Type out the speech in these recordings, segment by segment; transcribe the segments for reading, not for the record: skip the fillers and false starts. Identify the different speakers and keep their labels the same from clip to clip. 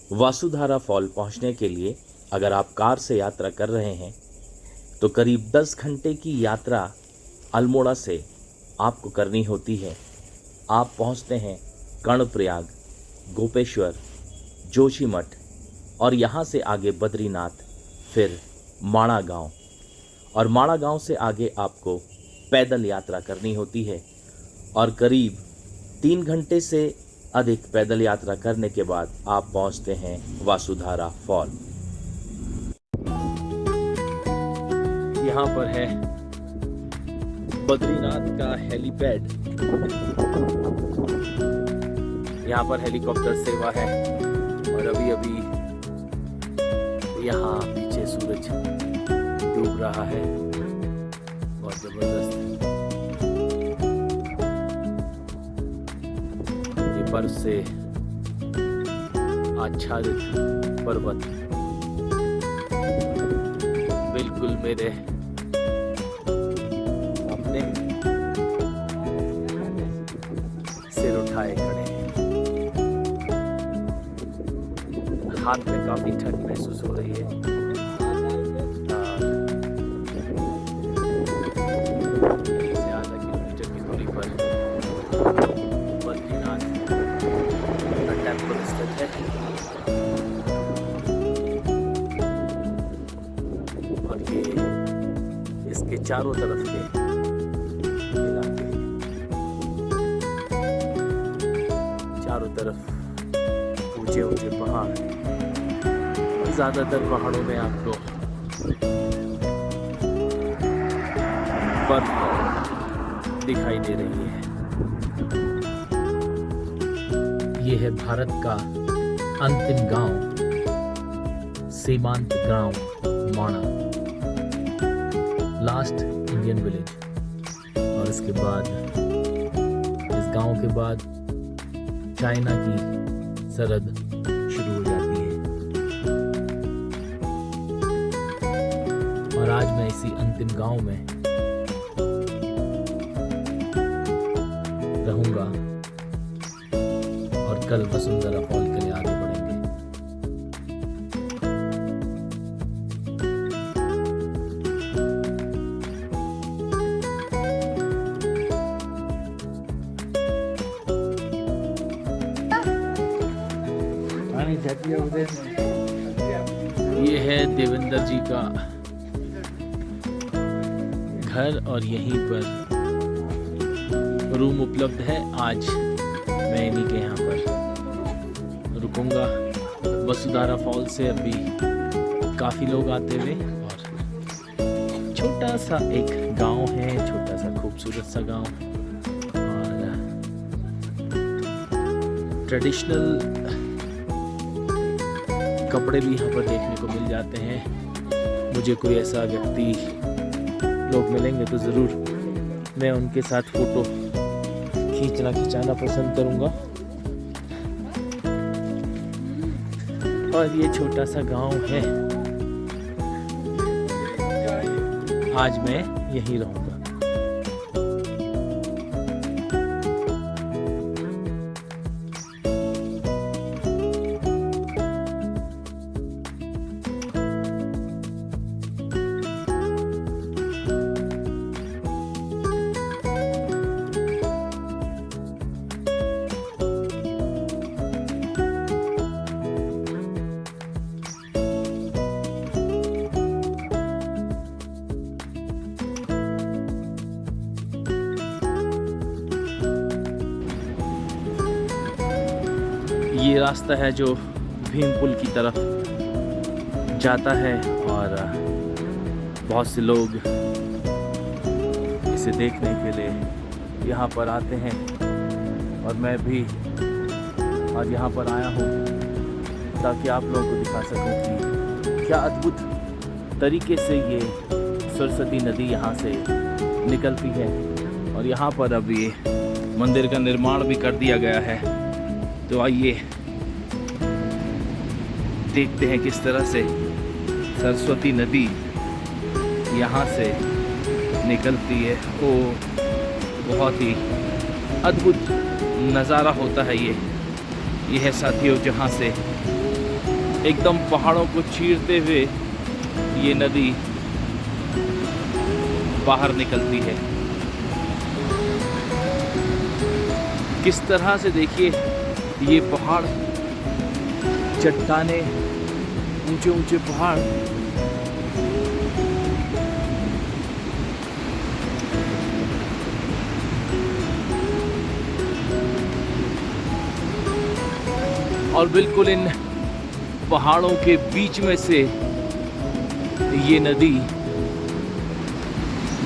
Speaker 1: वासुधारा fall पहुंचने के लिए अगर आप कार से यात्रा कर रहे हैं तो करीब 10 घंटे की यात्रा अल्मोड़ा से आपको करनी होती है। आप पहुंचते हैं कर्णप्रयाग, गोपेश्वर, जोशीमठ और यहाँ से आगे बद्रीनाथ, फिर माणा गांव, और माणा गांव से आगे आपको पैदल यात्रा करनी होती है। और करीब 3 घंटे से अधिक पैदल यात्रा करने के बाद आप पहुंचते हैं वासुधारा फॉल। यहाँ पर है बद्रीनाथ का हेलीपैड। यहाँ पर हेलीकॉप्टर सेवा है और अभी अभी यहाँ पीछे सूरज डूब रहा है, बहुत जबरदस्त। ये बर्फ से आच्छादित पर्वत बिल्कुल मेरे सामने सिर उठाए खड़े हैं। हाथ में काफी ठंड महसूस हो रही है। से आधा किलोमीटर की दूरी पर बद्रीनाथ का टेम्पल स्थित है और ये इसके चारों तरफ के इलाके, चारों तरफ ऊंचे ऊंचे पहाड़, और ज्यादातर पहाड़ों में आपको बर्फ दिखाई दे रही है। ये है भारत का अंतिम गांव, सीमांत गांव माणा, लास्ट इंडियन विलेज। और इसके बाद, इस गांव के बाद चाइना की सरहद शुरू हो जाती है। और आज मैं इसी अंतिम गांव में रहूंगा और कल वसुंधरा फॉल के लिए आगे बढ़ेंगे। ये है देवेंद्र जी का घर और यहीं पर रूम उपलब्ध है। आज मैं इन्हीं के यहाँ पर रुकूंगा। वसुधारा फॉल से अभी काफ़ी लोग आते हुए, और छोटा सा एक गांव है, छोटा सा खूबसूरत सा गांव, और ट्रेडिशनल कपड़े भी यहाँ पर देखने को मिल जाते हैं। मुझे कोई ऐसा व्यक्ति लोग मिलेंगे तो ज़रूर मैं उनके साथ फ़ोटो खिंचाना पसंद करूँगा। और ये छोटा सा गांव है। आज मैं यहीं रहूँगा। ये रास्ता है जो भीमपुल की तरफ जाता है, और बहुत से लोग इसे देखने के लिए यहाँ पर आते हैं। और मैं भी आज यहाँ पर आया हूँ ताकि आप लोगों को दिखा सकूँ कि क्या अद्भुत तरीके से ये सरस्वती नदी यहाँ से निकलती है। और यहाँ पर अभी मंदिर का निर्माण भी कर दिया गया है। तो आइए देखते हैं किस तरह से सरस्वती नदी यहाँ से निकलती है। वो बहुत ही अद्भुत नज़ारा होता है ये है साथियों, जहाँ से एकदम पहाड़ों को चीरते हुए ये नदी बाहर निकलती है। किस तरह से देखिए ये पहाड़, चट्टाने, ऊंचे ऊंचे पहाड़, और बिल्कुल इन पहाड़ों के बीच में से ये नदी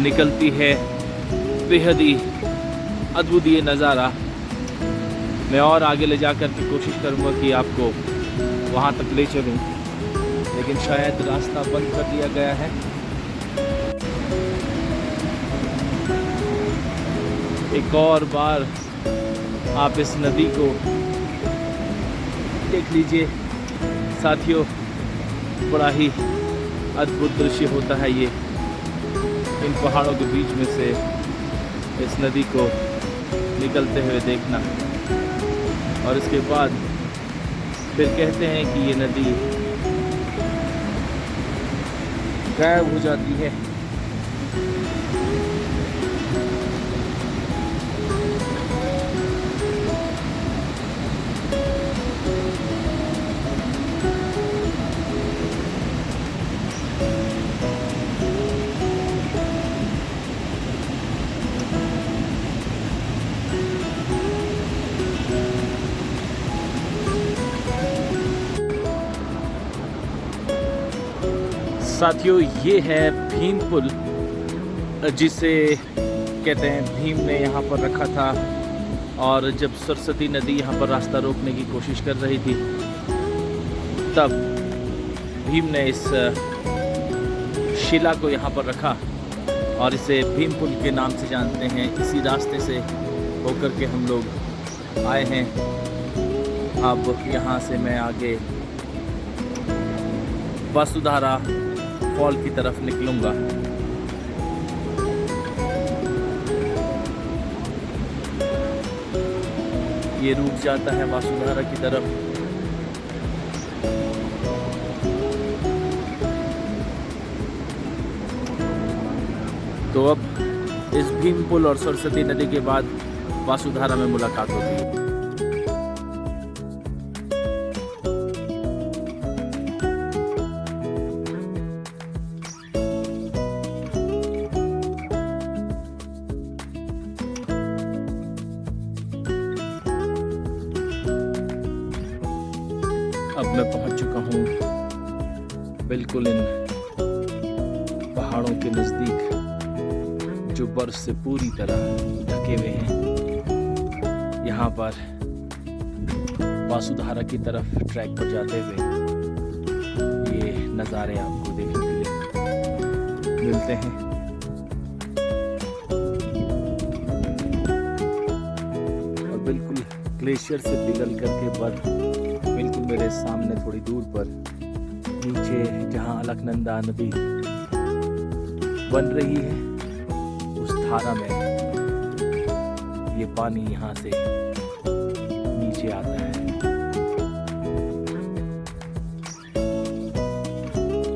Speaker 1: निकलती है। बेहद ही अद्भुत ये नज़ारा। मैं और आगे ले जाकर की कोशिश करूँगा कि आपको वहाँ तक ले चलूँ, लेकिन शायद रास्ता बंद कर दिया गया है। एक और बार आप इस नदी को देख लीजिए साथियों, बड़ा ही अद्भुत दृश्य होता है ये, इन पहाड़ों के बीच में से इस नदी को निकलते हुए देखना। और इसके बाद फिर कहते हैं कि ये नदी गायब हो जाती है। साथियों, ये है भीम पुल, जिसे कहते हैं भीम ने यहाँ पर रखा था। और जब सरस्वती नदी यहाँ पर रास्ता रोकने की कोशिश कर रही थी, तब भीम ने इस शिला को यहाँ पर रखा और इसे भीम पुल के नाम से जानते हैं। इसी रास्ते से होकर के हम लोग आए हैं। अब यहाँ से मैं आगे वसुधारा फॉल की तरफ निकलूंगा। ये रुक जाता है वसुधारा की तरफ। तो अब इस भीम पुल और सरस्वती नदी के बाद वसुधारा में मुलाकात होती है। अब मैं पहुंच चुका हूं बिल्कुल इन पहाड़ों के नज़दीक, जो बर्फ से पूरी तरह ढके हुए हैं। यहाँ पर वसुधारा की तरफ ट्रैक पर जाते हुए ये नज़ारे आपको देखने के लिए मिलते हैं। और बिल्कुल ग्लेशियर से पिघल करके बर्फ बिल्कुल मेरे सामने थोड़ी दूर पर नीचे, जहाँ अलकनंदा नदी बन रही है, उस धारा में ये पानी यहाँ से नीचे आता है।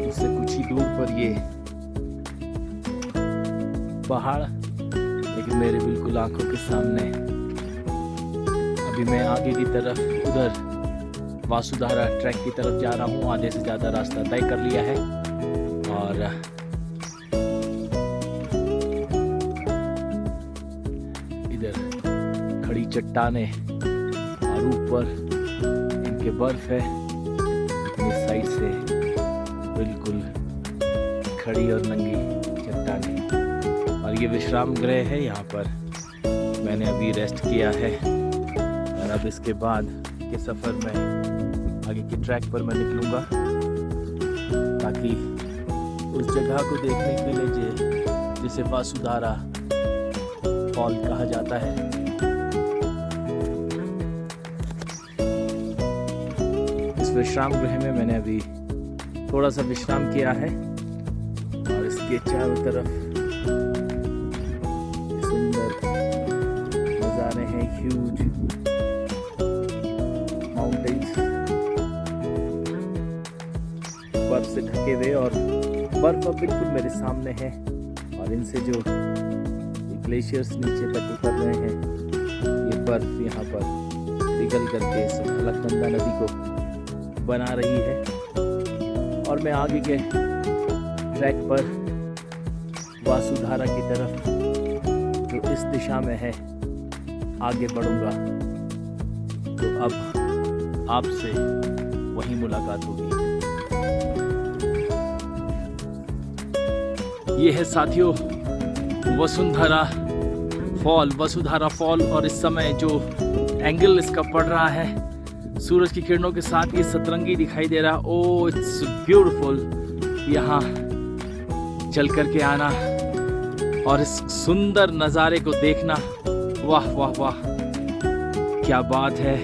Speaker 1: उससे कुछ ही दूर पर ये पहाड़, लेकिन मेरे बिल्कुल आंखों के सामने। अभी मैं आगे की तरफ उधर वसुधारा ट्रैक की तरफ जा रहा हूँ। आधे से ज़्यादा रास्ता तय कर लिया है और इधर खड़ी चट्टानें और ऊपर इनके बर्फ है। इस साइड से बिल्कुल खड़ी और नंगी चट्टानें। और ये विश्राम गृह है, यहाँ पर मैंने अभी रेस्ट किया है। और अब इसके बाद के सफ़र में आगे की ट्रैक पर मैं निकलूँगा, ताकि उस जगह को देखने के लिए जिसे वसुधारा फॉल कहा जाता है। इस विश्राम गृह में मैंने अभी थोड़ा सा विश्राम किया है और इसके चारों तरफ सुंदर नज़ारे हैं। ह्यूज माउंटेन्स ढके हुए और बर्फ अब बिल्कुल मेरे सामने है और इनसे जो ग्लेशियर्स नीचे तक उतर रहे हैं, ये बर्फ यहाँ पर पिघल करके इस अलकनंदा नदी को बना रही है। और मैं आगे के ट्रैक पर वासुधारा की तरफ जो इस दिशा में है आगे बढ़ूंगा। तो अब आपसे वहीं मुलाकात होगी। ये है साथियों वसुधारा फॉल और इस समय जो एंगल इसका पड़ रहा है सूरज की किरणों के साथ ये सतरंगी दिखाई दे रहा। Oh it's beautiful. यहाँ चल करके आना और इस सुंदर नज़ारे को देखना, वाह वाह वाह क्या बात है।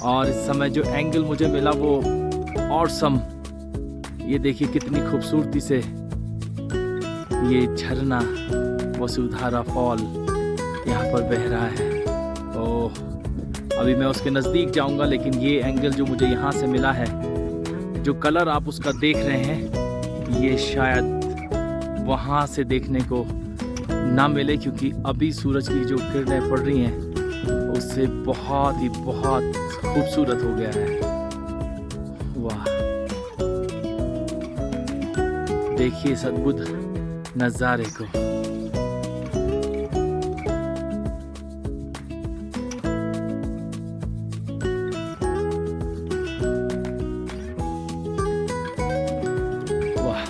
Speaker 1: और इस समय जो एंगल मुझे मिला वो ऑसम। ये देखिए कितनी खूबसूरती से ये झरना वसुधारा फॉल यहाँ पर बह रहा है। ओह अभी मैं उसके नज़दीक जाऊंगा, लेकिन ये एंगल जो मुझे यहाँ से मिला है, जो कलर आप उसका देख रहे हैं, ये शायद वहाँ से देखने को ना मिले, क्योंकि अभी सूरज की जो किरणें पड़ रही हैं उससे बहुत ही बहुत खूबसूरत हो गया है। वाह देखिए इस अद्भुत नज़ारे को। वाह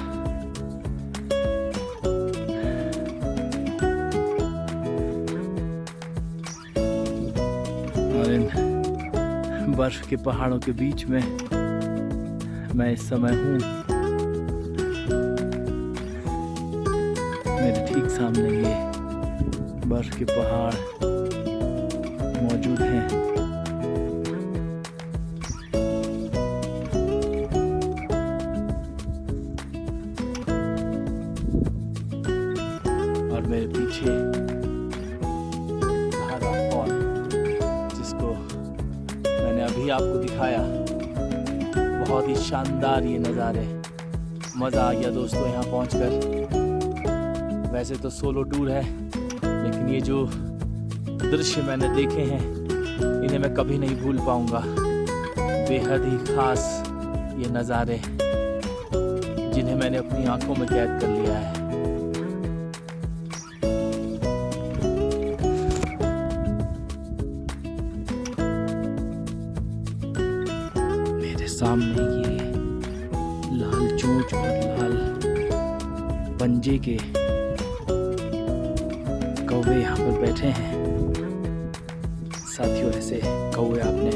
Speaker 1: और इन बर्फ के पहाड़ों के बीच में मैं इस समय हूँ। मेरे ठीक सामने ये बर्फ के पहाड़ मौजूद हैं। और मेरे पीछे धारा फॉल, जिसको मैंने अभी आपको दिखाया। बहुत ही शानदार ये नज़ारे, मज़ा आ गया दोस्तों यहाँ पहुँचकर। वैसे तो सोलो टूर है, लेकिन ये जो दृश्य मैंने देखे हैं इन्हें मैं कभी नहीं भूल पाऊंगा। बेहद ही खास ये नज़ारे जिन्हें मैंने अपनी आंखों में कैद कर लिया है। मेरे सामने ये लाल चोंच और लाल पंजे के कौवे यहाँ पर बैठे हैं। साथियों ऐसे कौवे आपने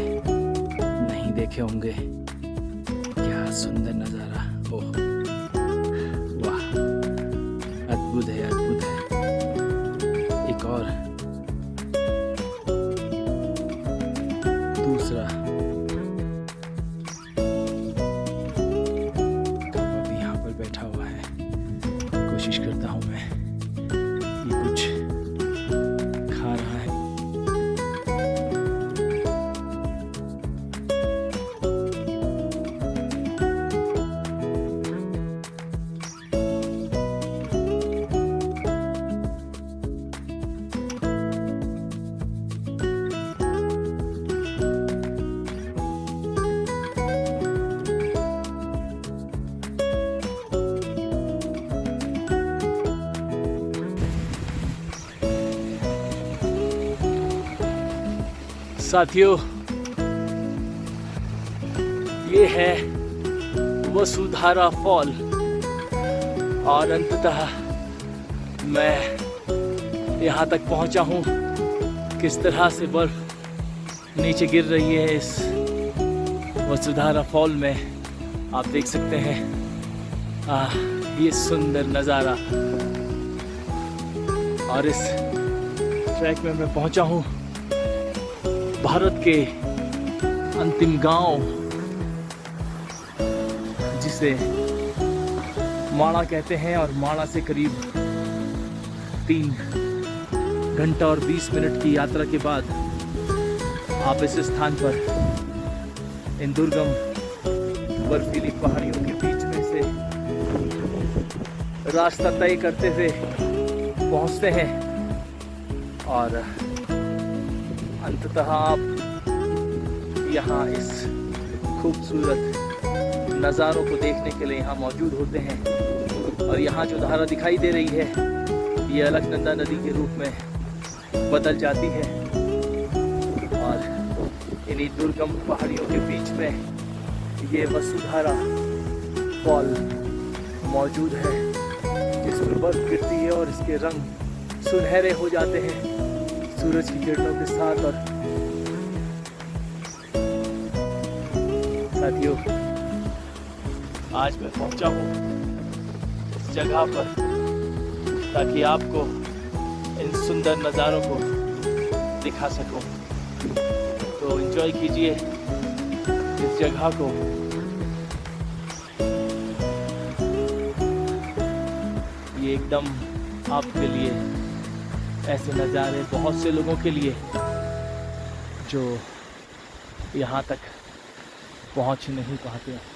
Speaker 1: नहीं देखे होंगे। क्या सुंदर नज़ारा। ओह वाह अद्भुत है अद्भुत है। एक और दूसरा कौवा भी यहाँ पर बैठा हुआ है। कोशिश करता हूँ मैं, ये कुछ खा रहा है। साथियों ये है वसुधारा फॉल और अंततः मैं यहाँ तक पहुँचा हूँ। किस तरह से बर्फ नीचे गिर रही है इस वसुधारा फॉल में, आप देख सकते हैं। ये सुंदर नज़ारा। और इस ट्रैक में मैं पहुँचा हूँ भारत के अंतिम गांव, जिसे माणा कहते हैं। और माणा से करीब 3 घंटा और 20 मिनट की यात्रा के बाद आप इस स्थान पर इन दुर्गम बर्फीली पहाड़ियों के बीच में
Speaker 2: रास्ता तय करते हुए पहुंचते हैं और अंततः आप यहाँ इस खूबसूरत नज़ारों को देखने के लिए यहाँ मौजूद होते हैं। और यहाँ जो धारा दिखाई दे रही है ये अलकनंदा नदी के रूप में बदल जाती है और इन्हीं दुर्गम पहाड़ियों के बीच में ये वसुधारा फॉल मौजूद है जिसमें बर्फ गिरती है और इसके रंग सुनहरे हो जाते हैं सूरज की किरणों के साथ। और साथियों, आज मैं पहुंचा हूँ इस जगह पर ताकि आपको इन सुंदर नज़ारों को दिखा सकूं। तो एंजॉय कीजिए इस जगह को। ये एकदम आपके लिए ऐसे नज़ारे बहुत से लोगों के लिए जो यहाँ तक पहुँच नहीं पाते हैं।